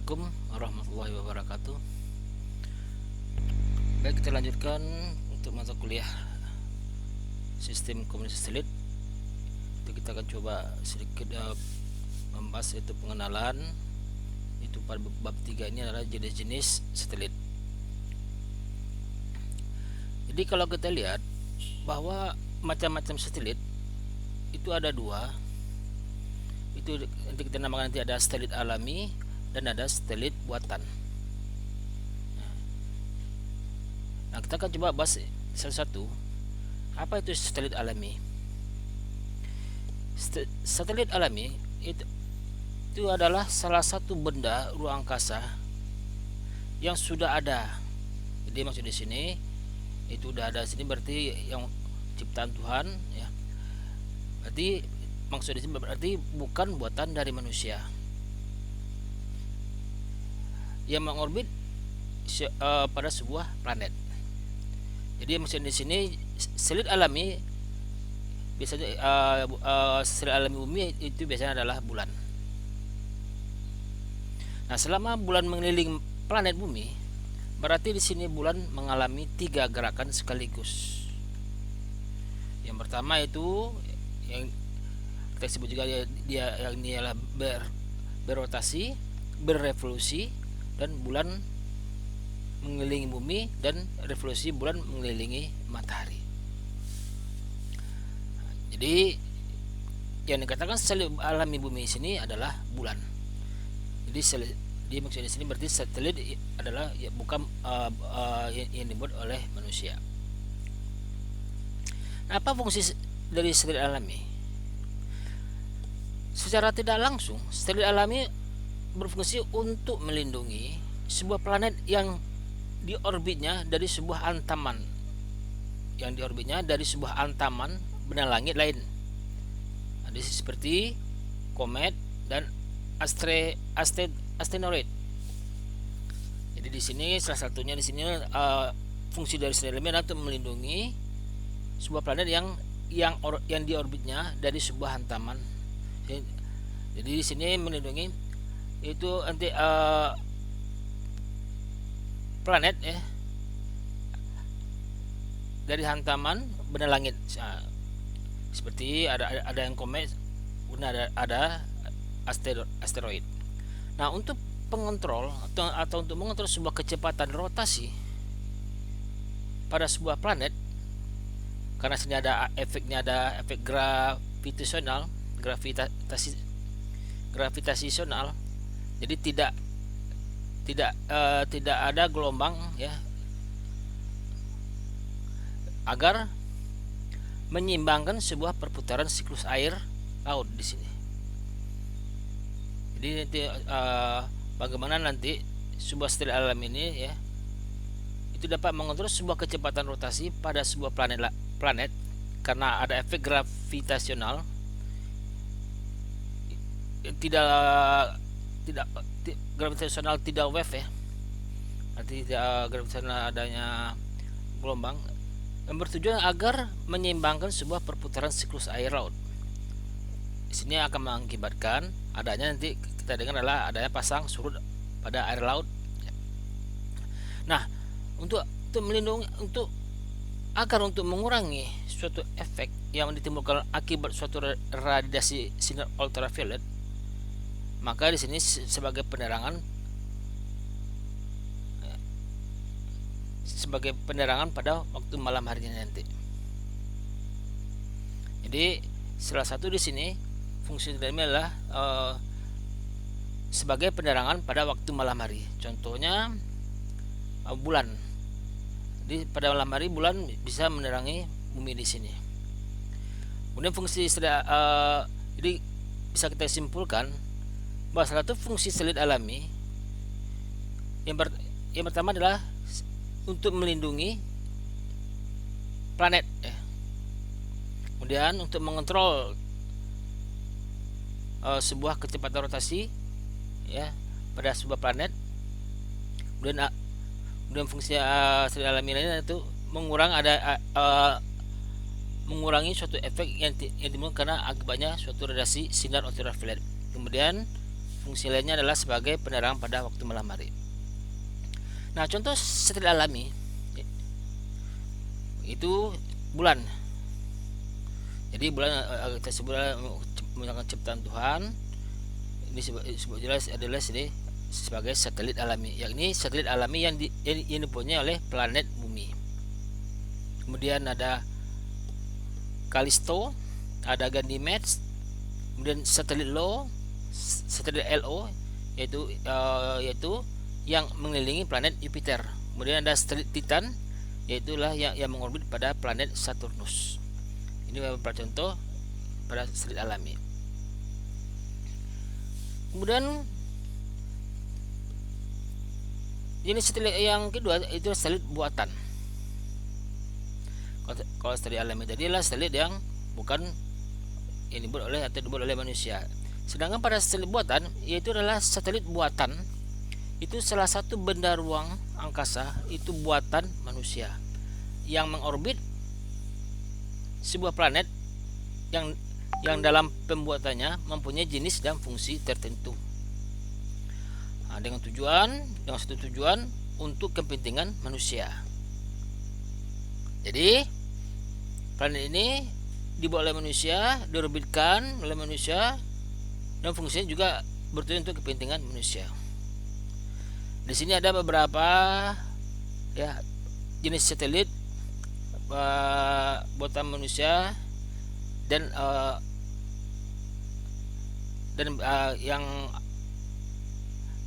Assalamualaikum warahmatullahi wabarakatuh. Baik, kita lanjutkan untuk mata kuliah sistem komunikasi satelit. Itu kita akan coba sedikit membahas itu pengenalan. Itu pada bab 3 ini adalah jenis-jenis satelit. Jadi kalau kita lihat bahwa macam-macam satelit itu ada dua. Itu nanti kita namakan, nanti ada satelit alami dan ada satelit buatan. Nah, kita akan coba bahas salah satu. Apa itu satelit alami? Satelit alami itu adalah salah satu benda ruang angkasa yang sudah ada. Jadi maksud di sini itu udah ada sini berarti yang ciptaan Tuhan, ya. Berarti maksud di sini berarti bukan buatan dari manusia. Yang mengorbit pada sebuah planet. Jadi maksud di sini satelit alami biasanya satelit alami bumi itu biasanya adalah bulan. Nah, selama bulan mengelilingi planet bumi, berarti di sini bulan mengalami 3 gerakan sekaligus. Yang pertama itu yang kita sebut juga dia yang ini adalah berrotasi, berrevolusi, dan bulan mengelilingi bumi, dan revolusi bulan mengelilingi matahari. Jadi yang dikatakan satelit alami bumi sini adalah bulan. Jadi di maksud di sini berarti satelit adalah ya, bukan yang dibuat oleh manusia. Nah, apa fungsi dari satelit alami? Secara tidak langsung, satelit alami berfungsi untuk melindungi sebuah planet yang di orbitnya dari sebuah antaman, benda langit lain. Jadi seperti komet dan asteroid. Jadi di sini salah satunya di sini fungsi dari satelit alami adalah untuk melindungi sebuah planet yang di orbitnya dari sebuah hantaman. Jadi di sini melindungi itu nanti planet, ya, dari hantaman benda langit. Seperti ada yang komet, kemudian ada asteroid. Nah, untuk pengontrol atau untuk mengontrol sebuah kecepatan rotasi pada sebuah planet, karena sini ada efek gravitasional. Jadi tidak ada gelombang, ya, agar menyeimbangkan sebuah perputaran siklus air laut di sini. Jadi nanti bagaimana nanti sebuah satelit alam ini, ya, itu dapat mengontrol sebuah kecepatan rotasi pada sebuah planet karena ada efek gravitasional. Gravitasional tidak wave, ya, nanti tidak gravitasional adanya gelombang, yang bertujuan agar menyeimbangkan sebuah perputaran siklus air laut. Di sini akan mengakibatkan adanya, nanti kita dengar, adalah adanya pasang surut pada air laut. Nah, untuk melindungi, agar mengurangi suatu efek yang ditimbulkan akibat suatu radiasi sinar ultraviolet, maka di sini sebagai penerangan pada waktu malam harinya nanti. Jadi salah satu di sini fungsi dalamnya adalah sebagai penerangan pada waktu malam hari. Contohnya bulan. Jadi pada malam hari bulan bisa menerangi bumi di sini. Kemudian fungsi jadi bisa kita simpulkan bahwa salah satu fungsi satelit alami yang pertama adalah untuk melindungi planet, ya. Kemudian untuk mengontrol sebuah kecepatan rotasi, ya, pada sebuah planet. Kemudian fungsi satelit alami lainnya itu mengurangi suatu efek yang timbul karena akibatnya suatu radiasi sinar ultraviolet. Kemudian fungsi lainnya adalah sebagai penerang pada waktu malam hari. Nah, contoh satelit alami itu bulan. Jadi bulan kita sebut menggunakan ciptaan Tuhan. Ini sebut jelas adalah sebagai satelit alami. Yang ini satelit alami yang dipunyai oleh planet bumi. Kemudian ada Callisto, ada Ganymede, kemudian satelit LO, yaitu yang mengelilingi planet Jupiter. Kemudian ada satelit Titan, yaitulah yang mengorbit pada planet Saturnus. Ini beberapa contoh pada satelit alami. Kemudian jenis satelit yang kedua itu satelit buatan. Kalau satelit alami tadi adalah satelit yang bukan yang dibuat oleh manusia. Sedangkan pada satelit buatan, yaitu adalah satelit buatan, itu salah satu benda ruang angkasa itu buatan manusia yang mengorbit sebuah planet yang dalam pembuatannya mempunyai jenis dan fungsi tertentu. Dengan satu tujuan untuk kepentingan manusia. Jadi planet ini dibuat oleh manusia, diorbitkan oleh manusia, dan fungsinya juga bertujuan untuk kepentingan manusia. Di sini ada beberapa jenis satelit buatan manusia dan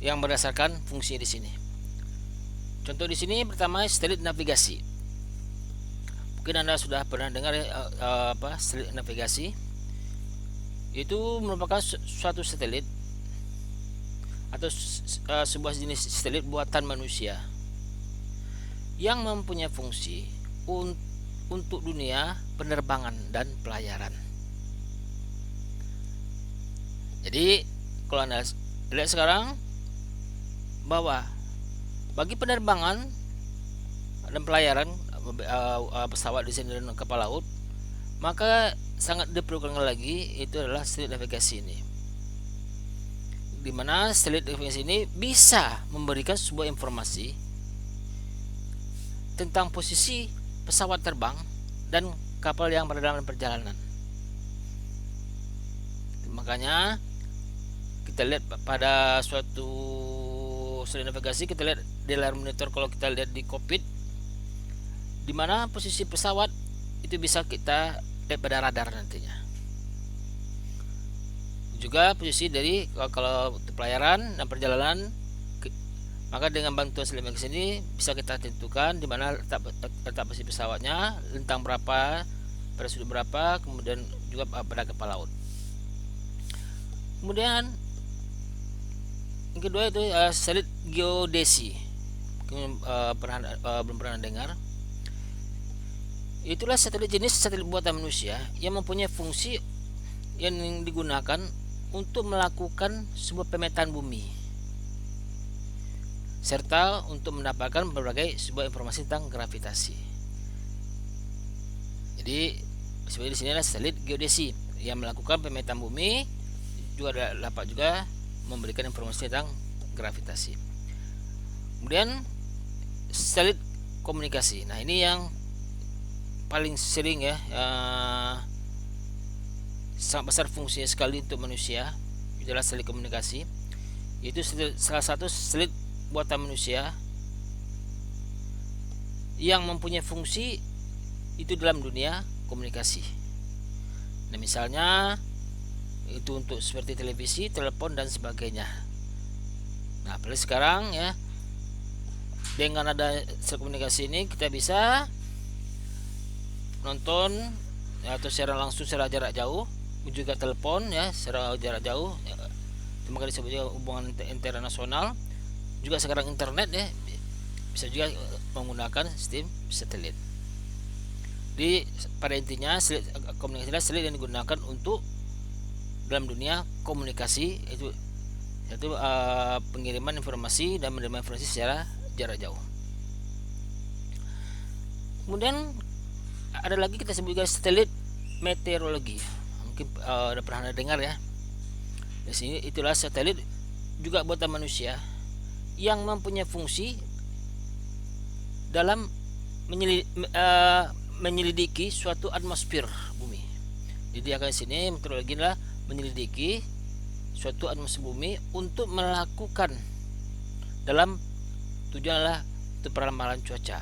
yang berdasarkan fungsinya di sini. Contoh di sini pertama satelit navigasi. Mungkin Anda sudah pernah dengar satelit navigasi. Itu merupakan suatu satelit atau sebuah jenis satelit buatan manusia yang mempunyai fungsi untuk dunia penerbangan dan pelayaran. Jadi kalau Anda lihat sekarang bahwa bagi penerbangan dan pelayaran pesawat di sini dan kapal laut, maka sangat diperlukan lagi itu adalah satelit navigasi ini, di mana satelit navigasi ini bisa memberikan sebuah informasi tentang posisi pesawat terbang dan kapal yang berada dalam perjalanan. Makanya kita lihat pada suatu satelit navigasi, kita lihat di layar monitor, kalau kita lihat di kokpit, di mana posisi pesawat itu bisa kita lihat pada radar nantinya. Juga posisi dari kalau pelayaran dan perjalanan, maka dengan bantuan satelit navigasi ini bisa kita tentukan di mana letak posisi pesawatnya, lintang berapa, pada sudut berapa, kemudian juga pada kapal laut. Kemudian yang kedua itu satelit geodesi. Belum pernah dengar. Itulah satelit jenis satelit buatan manusia yang mempunyai fungsi yang digunakan untuk melakukan sebuah pemetaan bumi serta untuk mendapatkan berbagai sebuah informasi tentang gravitasi. Jadi seperti di sini adalah satelit geodesi yang melakukan pemetaan bumi, juga dapat juga memberikan informasi tentang gravitasi. Kemudian satelit komunikasi. Nah, ini yang paling sering sangat besar fungsinya sekali untuk manusia, adalah satelit komunikasi. Itu salah satu satelit buatan manusia yang mempunyai fungsi itu dalam dunia komunikasi. Nah, misalnya itu untuk seperti televisi, telepon dan sebagainya. Nah, apalagi sekarang dengan ada komunikasi ini kita bisa nonton atau siaran langsung secara jarak jauh, juga telepon secara jarak jauh. Itu maka disebut juga hubungan internasional. Juga sekarang internet bisa juga menggunakan sistem satelit. Pada intinya komunikasi adalah satelit yang digunakan untuk dalam dunia komunikasi, yaitu pengiriman informasi dan menerima informasi secara jarak jauh. Kemudian ada lagi kita sebut juga satelit meteorologi. Mungkin udah pernah dengar ya. Di sini itulah satelit juga buatan manusia yang mempunyai fungsi dalam menyelidiki suatu atmosfer bumi. Jadi akan sini meteorologi adalah menyelidiki suatu atmosfer bumi untuk melakukan dalam tujuan adalah untuk peramalan cuaca,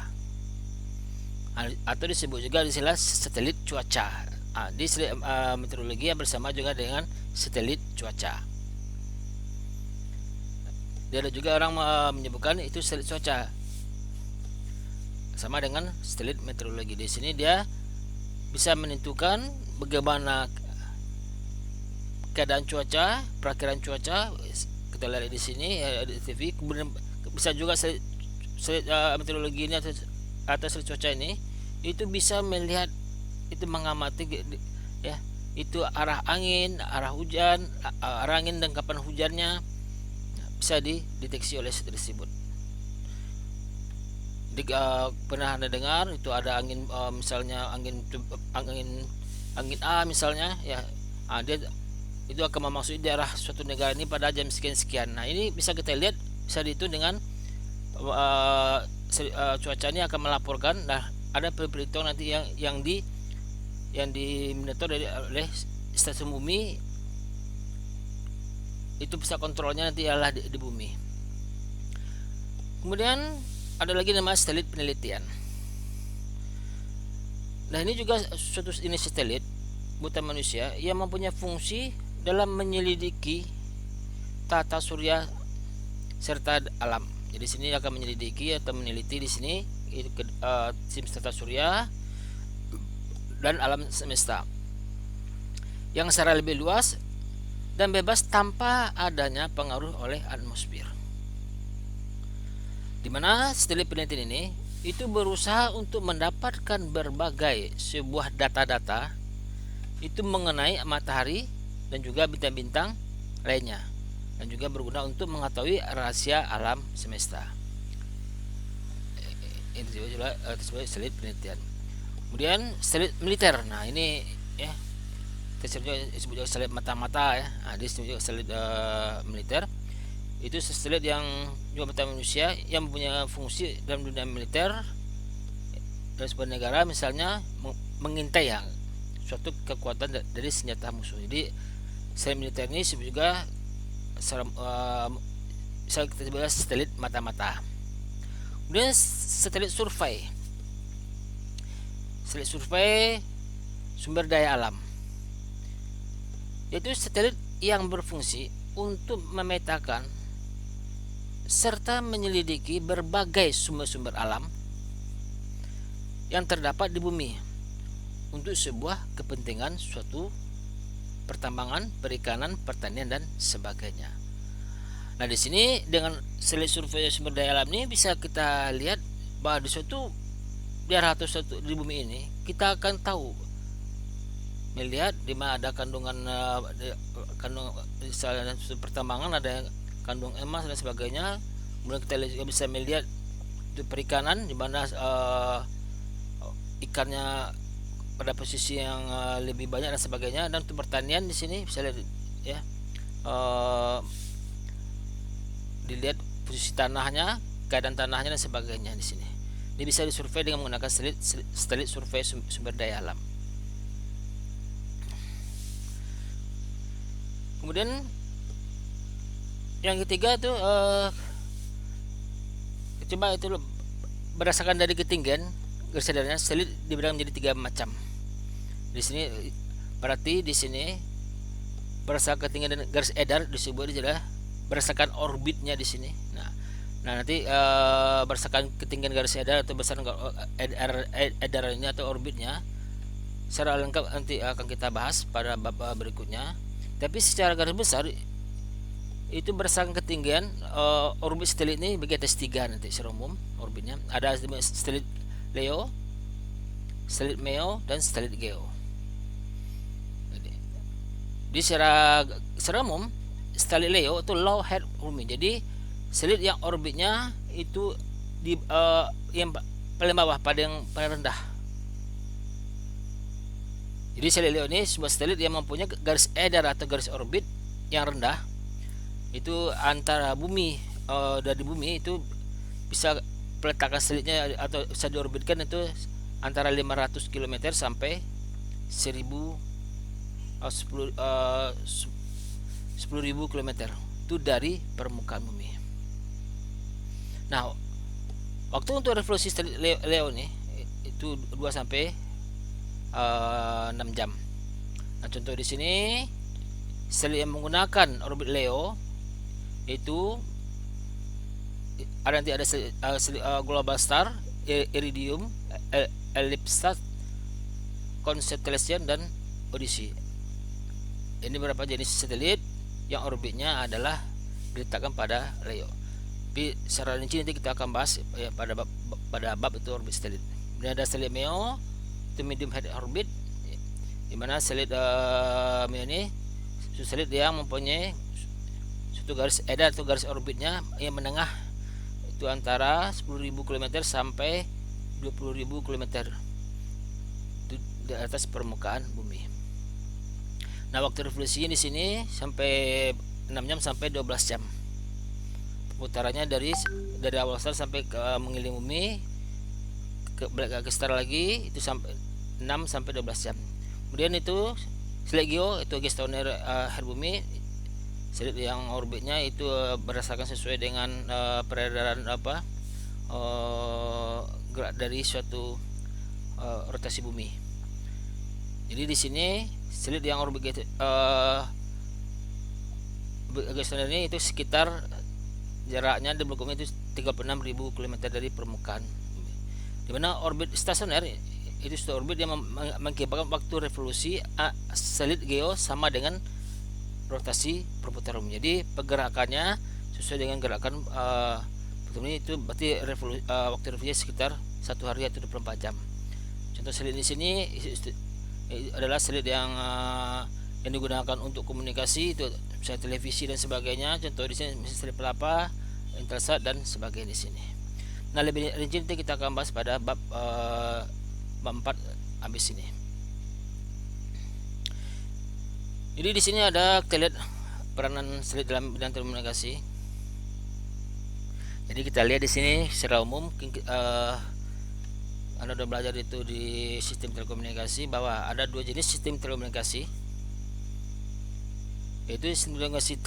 atau disebut juga istilah satelit cuaca. Di meteorologi bersama juga dengan satelit cuaca. Dia ada juga orang menyebutkan itu satelit cuaca sama dengan satelit meteorologi. Di sini dia bisa menentukan bagaimana keadaan cuaca, perakiraan cuaca. Kita lihat di sini di TV. Kemudian bisa juga meteorologi ini atau satelit cuaca ini itu bisa melihat, itu mengamati ya, itu arah angin, arah hujan, arah angin dan kapan hujannya bisa dideteksi oleh satelit tersebut. Pernah Anda dengar itu ada angin misalnya angin A misalnya ya, dia itu akan memasuki daerah suatu negara ini pada jam sekian. Nah, ini bisa kita lihat, bisa dihitung dengan cuaca ini akan melaporkan. Nah, ada perhitungan nanti yang dimonitor oleh stasiun bumi, itu bisa kontrolnya nanti adalah di bumi. Kemudian ada lagi nama satelit penelitian. Nah, ini juga suatu ini satelit buatan manusia yang mempunyai fungsi dalam menyelidiki tata surya serta alam. Jadi sini akan menyelidiki atau meneliti di sini sistem tata surya dan alam semesta yang secara lebih luas dan bebas tanpa adanya pengaruh oleh atmosfer. Di mana satelit penelitian ini itu berusaha untuk mendapatkan berbagai sebuah data-data itu mengenai matahari dan juga bintang-bintang lainnya, dan juga berguna untuk mengetahui rahasia alam semesta. Itu juga disebut satelit penelitian. Kemudian satelit militer. Nah, ini ya disebut juga satelit mata-mata ya. Nah, disebut juga satelit militer. Itu satelit yang juga buatan manusia yang punya fungsi dalam dunia militer dari sebuah negara, misalnya mengintai ya suatu kekuatan dari senjata musuh. Jadi satelit militer ini juga bisa kita sebut satelit mata-mata. Kemudian satelit survei. Satelit survei sumber daya alam, yaitu satelit yang berfungsi untuk memetakan serta menyelidiki berbagai sumber-sumber alam yang terdapat di bumi untuk sebuah kepentingan suatu pertambangan, perikanan, pertanian dan sebagainya. Nah, di sini dengan satelit survei sumber daya alam ini bisa kita lihat bahwa di suatu daerah atau suatu di bumi ini kita akan tahu, melihat di mana ada kandungan misalnya pertambangan, ada kandung emas dan sebagainya. Kemudian kita juga bisa melihat itu perikanan di mana ikannya pada posisi yang lebih banyak dan sebagainya. Dan untuk pertanian di sini bisa lihat ya, dilihat posisi tanahnya, keadaan tanahnya dan sebagainya di sini. Ini bisa disurvei dengan menggunakan satelit survei sumber daya alam. Kemudian yang ketiga itu coba itu berdasarkan dari ketinggian garis edarnya, satelit dibagi menjadi 3 macam. Di sini berarti di sini berdasarkan ketinggian dan garis edar disebut adalah berdasarkan orbitnya di sini. Nah nanti berdasarkan ketinggian garis edar atau berdasarkan edar ini atau orbitnya secara lengkap nanti akan kita bahas pada bab berikutnya. Tapi secara garis besar itu berdasarkan ketinggian orbit satelit ini bagi atas 3 nanti secara umum orbitnya. Ada satelit Leo, satelit Meo dan satelit Geo. Di secara umum satelit Leo itu low head orbit. Jadi satelit yang orbitnya itu di yang paling bawah pada yang paling rendah. Jadi satelit Leo ini sebuah satelit yang mempunyai garis edar atau garis orbit yang rendah, itu antara bumi, dari bumi itu bisa peletakan satelitnya atau bisa diorbitkan itu antara 500 km sampai 1000 10.000 km itu dari permukaan bumi. Nah, waktu untuk revolusi Leo nih itu 2 sampai 6 jam. Nah, contoh di sini satelit yang menggunakan orbit Leo itu ada Global Star, Iridium, Ellipsat, Constellation, dan Odyssey. Ini beberapa jenis satelit yang orbitnya adalah diletakkan pada Leo. Tapi secara rinci nanti kita akan bahas ya, pada bab itu orbit satelit. Kemudian ada satelit MEO, itu medium head orbit, di mana satelit MEO ini satelit yang mempunyai suatu garis edar atau garis orbitnya yang menengah, itu antara 10.000 km sampai 20.000 km itu di atas permukaan bumi. Nah, waktu revolusinya di sini sampai 6 jam sampai 12 jam. Putarannya dari awal start sampai ke mengelilingi bumi, ke start lagi itu sampai 6 sampai 12 jam. Kemudian itu satelit Geo, itu geostationary air bumi, satelit yang orbitnya itu berdasarkan sesuai dengan peredaran gerak dari suatu rotasi bumi. Jadi di sini satelit yang orbit geostationary itu sekitar jaraknya di bumi itu 36.000 km dari permukaan bumi. Dimana orbit stasioner itu suatu orbit yang mengakibatkan waktu revolusi satelit Geo sama dengan rotasi perputaran bumi. Jadi pergerakannya sesuai dengan gerakan bumi, itu berarti waktu revolusi sekitar 1 hari atau 24 jam. Contoh satelit di sini adalah satelit yang digunakan untuk komunikasi, itu misalnya televisi dan sebagainya. Contoh di sini misalnya satelit Pelapa, Intelsat dan sebagainya di sini. Nah, lebih rinci nanti kita akan bahas pada bab 4 habis ini. Jadi di sini ada kita lihat peranan satelit dalam bidang telekomunikasi. Jadi kita lihat di sini secara umum, Anda sudah belajar itu di sistem telekomunikasi bahwa ada 2 jenis sistem telekomunikasi, yaitu sistem telekomunikasi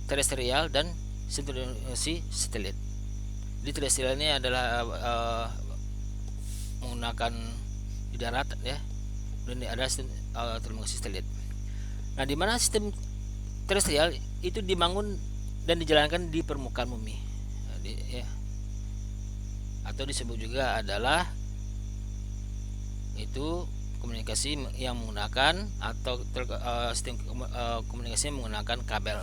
terestrial dan sistem telekomunikasi satelit. Di terestrial ini adalah menggunakan di darat ya, dan ada sistem telekomunikasi satelit. Nah, di mana sistem terestrial itu dibangun dan dijalankan di permukaan bumi, ya, atau disebut juga adalah itu komunikasi yang menggunakan atau sistem komunikasi yang menggunakan kabel.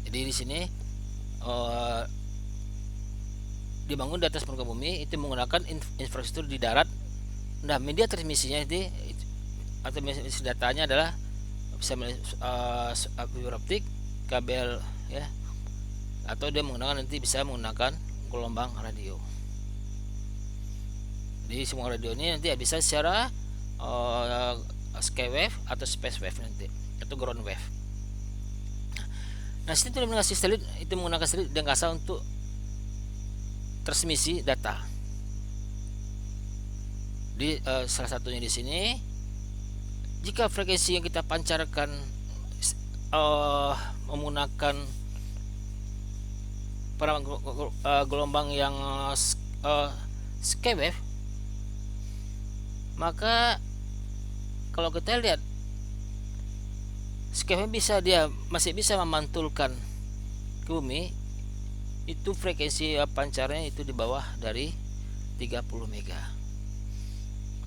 Jadi di sini dibangun di atas permukaan bumi, itu menggunakan infrastruktur di darat. Nah, media transmisinya itu atau message datanya adalah bisa fiber optik, kabel ya, atau dia menggunakan nanti bisa menggunakan gelombang radio. Jadi semua radio ini nanti bisa secara skywave atau space wave nanti, atau ground wave. Nah, sistem telekomunikasi satelit itu menggunakan satelit dan angkasa untuk transmisi data. Di salah satunya di sini, jika frekuensi yang kita pancarkan menggunakan gelombang yang skywave, maka kalau kita lihat skywave masih bisa memantulkan ke bumi, itu frekuensi pancarnya itu di bawah dari 30 mega.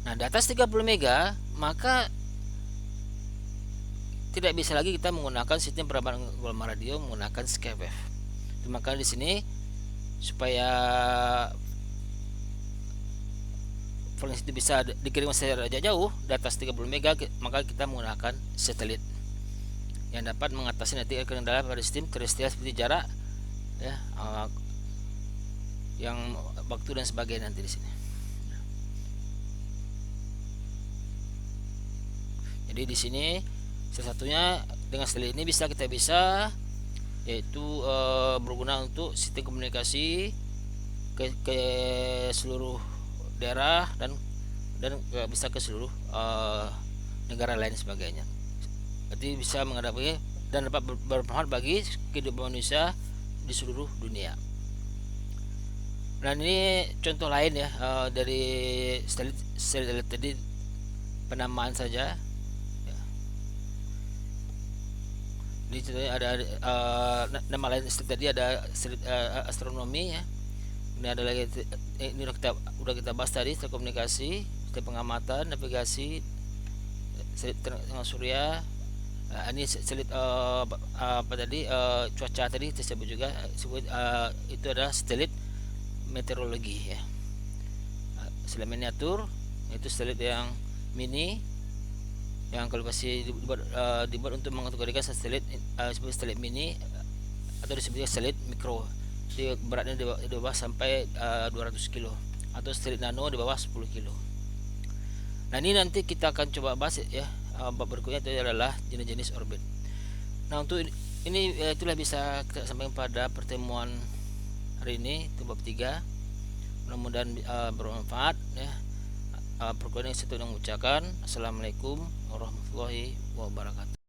Nah, di atas 30 mega maka tidak bisa lagi kita menggunakan sistem penerbangan gelombang radio menggunakan skywave. Maka di sini supaya frekuensi itu bisa dikirim secara jauh di atas 30 mega, maka kita menggunakan satelit yang dapat mengatasi nanti kendala pada sistem terestrial seperti jarak ya, yang waktu dan sebagainya nanti di sini. Jadi di sini salah satunya dengan satelit ini kita bisa yaitu berguna untuk sistem komunikasi ke seluruh daerah dan bisa ke seluruh negara lain sebagainya. Jadi bisa menghadapi dan dapat bermanfaat bagi kehidupan manusia di seluruh dunia. Nah ini contoh lain ya dari satelit tadi, penamaan saja. Ya. Di contohnya ada nama lain satelit tadi, ada satelit astronomi ya. Ini ada lagi, ini udah kita bahas tadi, telekomunikasi, pengamatan, navigasi, satelit tenaga surya. Ini satelit apa tadi, cuaca tadi tersebut juga itu adalah satelit meteorologi ya. Satelit miniatur itu satelit yang mini, yang kalau masih dibuat untuk mengkategorikan satelit sebagai satelit mini atau disebut satelit mikro. Jadi beratnya di bawah sampai 200 kilo, atau satelit nano di bawah 10 kilo. Nah ini nanti kita akan coba bahas ya. Bab berikutnya itu adalah jenis-jenis orbit. Nah untuk ini itulah bisa kita sampaikan pada pertemuan hari ini, itu bab 3. Mudah-mudahan bermanfaat ya. Perkuliahan yang saya mengucapkan assalamualaikum warahmatullahi wabarakatuh.